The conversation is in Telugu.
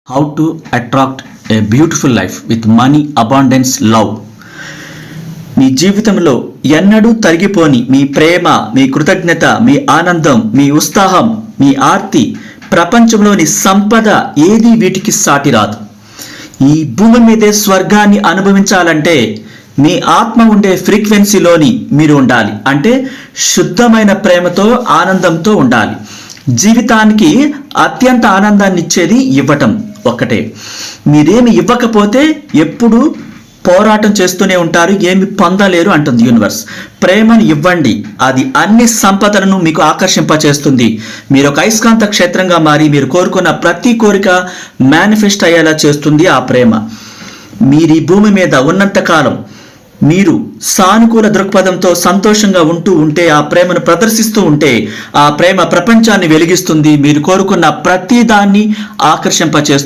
How to attract a beautiful life with money, abundance, love. మీ జీవితంలో ఎన్నడూ తరిగిపోని మీ ప్రేమ, మీ కృతజ్ఞత, మీ ఆనందం, మీ ఉత్సాహం, మీ ఆర్తి, ప్రపంచంలోని సంపద ఏది వీటికి సాటి రాదు. ఈ భూమి మీదే స్వర్గాన్ని అనుభవించాలంటే మీ ఆత్మ ఉండే ఫ్రీక్వెన్సీలోని మీరు ఉండాలి. అంటే శుద్ధమైన ప్రేమతో, ఆనందంతో ఉండాలి. జీవితానికి అత్యంత ఆనందాన్ని ఇచ్చేది ఇవ్వటం ఒక్కటే. మీరేమి ఇవ్వకపోతే ఎప్పుడు పోరాటం చేస్తూనే ఉంటారు, ఏమి పొందలేరు అంటుంది యూనివర్స్. ప్రేమను ఇవ్వండి, అది అన్ని సంపదలను మీకు ఆకర్షింపచేస్తుంది. మీరు ఒక అయస్కాంత క్షేత్రంగా మారి మీరు కోరుకున్న ప్రతి కోరిక మేనిఫెస్ట్ అయ్యేలా చేస్తుంది ఆ ప్రేమ. మీరు ఈ భూమి మీద ఉన్నంతకాలం మీరు సానుకూల దృక్పథంతో సంతోషంగా ఉంటే, ఆ ప్రేమను ప్రదర్శిస్తూ ఉంటే, ఆ ప్రేమ ప్రపంచాన్ని వెలిగిస్తుంది. మీరు కోరుకున్న ప్రతి దాన్ని ఆకర్షింపచేస్తుంది.